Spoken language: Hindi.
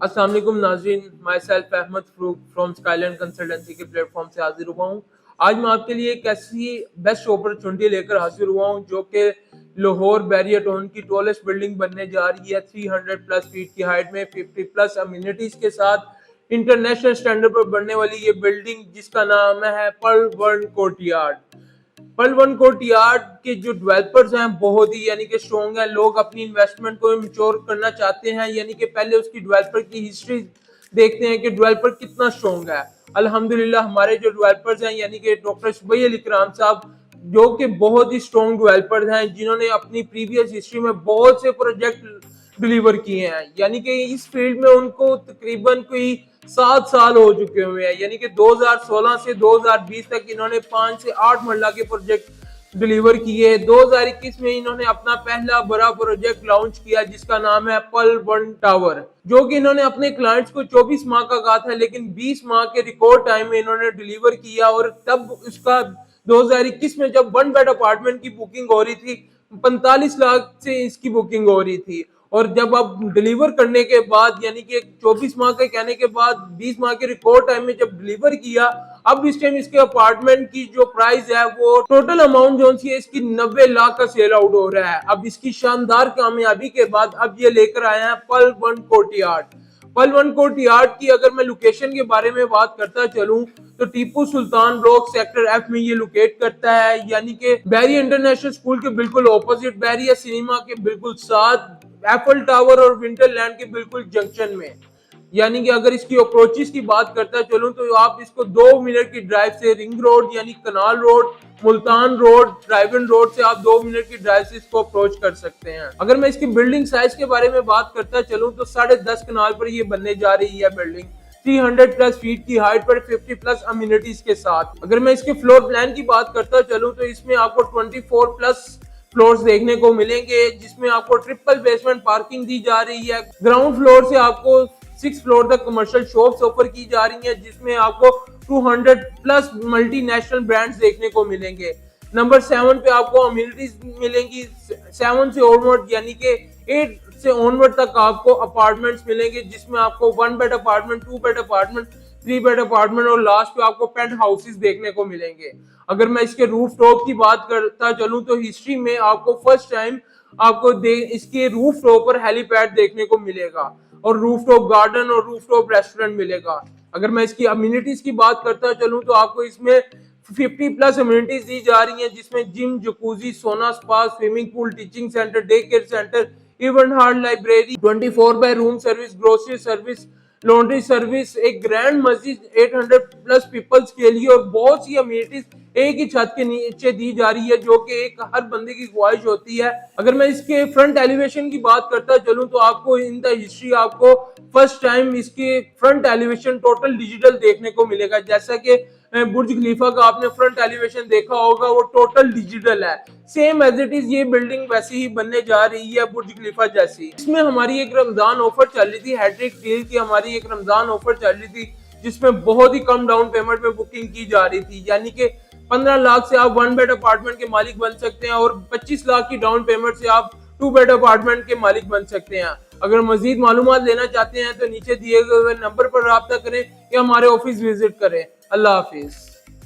अस्सलाम वालेकुम नाज़रीन, my self Ahmad Farooq from Skyland consultancy के प्लेटफॉर्म से हाजिर हुआ हूँ। आज मैं आपके लिए एक ऐसी बेस्ट अपॉर्चुनिटी लेकर हाजिर हुआ हूँ जो कि लाहौर बैरियर टाउन की टॉलेस्ट बिल्डिंग बनने जा रही है। 300 प्लस फीट की हाइट में 50 प्लस अम्यूनिटीज के साथ इंटरनेशनल स्टैंडर्ड पर बनने वाली ये बिल्डिंग, जिसका नाम है Perl one courtyard. Perl one courtyard के जो डेवलपर्स हैं बहुत ही यानी कि स्ट्रॉन्ग है। लोग अपनी इन्वेस्टमेंट को मैच्योर करना चाहते हैं, यानी कि पहले उसकी डेवलपर की हिस्ट्री देखते हैं कि डेवलपर कितना स्ट्रॉन्ग है। अल्हम्दुलिल्लाह हमारे जो डेवलपर्स हैं यानी कि डॉक्टर सुबैह अली इकराम साहब, जो कि बहुत ही स्ट्रॉन्ग डेवलपर्स हैं, जिन्होंने अपनी प्रीवियस हिस्ट्री में बहुत से प्रोजेक्ट डिलीवर किए हैं। यानी कि इस फील्ड में उनको तकरीबन कोई 7 साल हो चुके हुए हैं। यानी कि 2016 से 2020 तक इन्होंने 5 से 8 मरला के प्रोजेक्ट डिलीवर किए। 2021 में इन्होंने अपना पहला बड़ा प्रोजेक्ट लॉन्च किया जिसका नाम है पर्ल वन टावर, जो कि इन्होंने अपने क्लाइंट्स को 24 माह का कहा था, लेकिन 20 माह के रिकॉर्ड टाइम में इन्होंने डिलीवर किया। और तब उसका 2021 में जब 1 बेड अपार्टमेंट की बुकिंग हो रही थी, 45 लाख से इसकी बुकिंग हो रही थी। और जब अब डिलीवर करने के बाद यानी कि 24 माह के कहने के बाद 20 माह के रिकॉर्ड टाइम में जब डिलीवर किया, अब इस टाइम इसके अपार्टमेंट की जो प्राइस है वो टोटल अमाउंट जो है इसकी 90 लाख का सेल आउट हो रहा है। अब इसकी शानदार कामयाबी के बाद अब ये लेकर आए हैं Perl one courtyard. Perl one courtyard की अगर मैं लोकेशन के बारे में बात करता चलूं तो Tipu Sultan block sector F में ये लोकेट करता है, यानी कि बैरिया इंटरनेशनल स्कूल के बिल्कुल ऑपोजिट, बैरिया सिनेमा के बिल्कुल साथ, एफल टावर और विंटरलैंड के बिल्कुल जंक्शन में। यानी कि अगर इसकी अप्रोचेस की बात करता चलूं तो आप इसको 2 मिनट की ड्राइव से रिंग रोड यानी कनाल रोड, मुल्तान रोड, ड्राइवन रोड से आप 2 मिनट की ड्राइव से इसको अप्रोच कर सकते हैं। अगर मैं इसकी बिल्डिंग साइज के बारे में बात करता चलूं तो 10.5 कनाल पर ये बनने जा रही है बिल्डिंग, 300 प्लस फीट की हाइट पर 50 प्लस अम्यूनिटीज के साथ। अगर मैं इसके फ्लोर प्लान की बात करता चलूं तो इसमें आपको 24 प्लस फ्लोर्स देखने को मिलेंगे, जिसमें आपको ट्रिपल बेसमेंट पार्किंग दी जा रही है। ग्राउंड फ्लोर से आपको 6 फ्लोर तक कमर्शियल शॉप्स ऑफर की जा रही हैं, जिसमें आपको 200 प्लस मल्टीनेशनल ब्रांड्स देखने को मिलेंगे। नंबर 7 पे आपको अम्यूनिटीज मिलेंगी। 7 से ऑनवर्ड यानी कि 8 से ऑनवर्ड तक आपको अपार्टमेंट्स मिलेंगे, जिसमें आपको 1 bed apartment, 2 bed apartment, 3 bed apartment और लास्ट पे आपको पेंट हाउसेस देखने को मिलेंगे। अगर मैं इसके रूफ टॉप की बात करता चलूं तो हिस्ट्री में आपको फर्स्ट टाइम आपको इसके रूफ टॉप पर हेलीपैड देखने को मिलेगा और रूफ टॉप गार्डन और रूफ टॉप रेस्टोरेंट मिलेगा। अगर मैं इसकी अम्यूनिटीज की बात करता चलूं तो आपको इसमें 50 प्लस अम्यूनिटीज दी जा रही हैं, जिसमें gym, jacuzzi, sauna, spa, swimming pool, teaching centre, day care centre, event hall, library, 24 by room service, grocery service, laundry service, एक ग्रैंड मस्जिद 800 प्लस पीपल्स के लिए और बहुत सी अम्यूनिटीज एक ही छत के नीचे दी जा रही है, जो कि एक हर बंदे की ख्वाहिश होती है। अगर मैं इसके फ्रंट एलिवेशन की बात करता चलूं तो आपको इन द हिस्ट्री आपको फर्स्ट टाइम इसके फ्रंट एलिवेशन टोटल डिजिटल देखने को मिलेगा। जैसा कि बुर्ज खलीफा का आपने फ्रंट एलिवेशन देखा होगा, वो टोटल डिजिटल है। सेम एज इट इज ये बिल्डिंग वैसी ही बनने जा रही है बुर्ज खलीफा जैसी। इसमें हमारी एक रमजान ऑफर चल रही थी, हैट्रिक डील की हमारी एक रमजान ऑफर चल रही थी, जिसमें बहुत ही कम डाउन पेमेंट में बुकिंग की जा रही थी। यानी कि 15 लाख से आप 1 बेड अपार्टमेंट के मालिक बन सकते हैं और 25 लाख की डाउन पेमेंट से आप 2 बेड अपार्टमेंट के मालिक बन सकते हैं। अगर मजीद मालूमात लेना चाहते हैं तो नीचे दिए गए नंबर पर राब्ता करें या हमारे ऑफिस विजिट करें। अल्लाह हाफिज।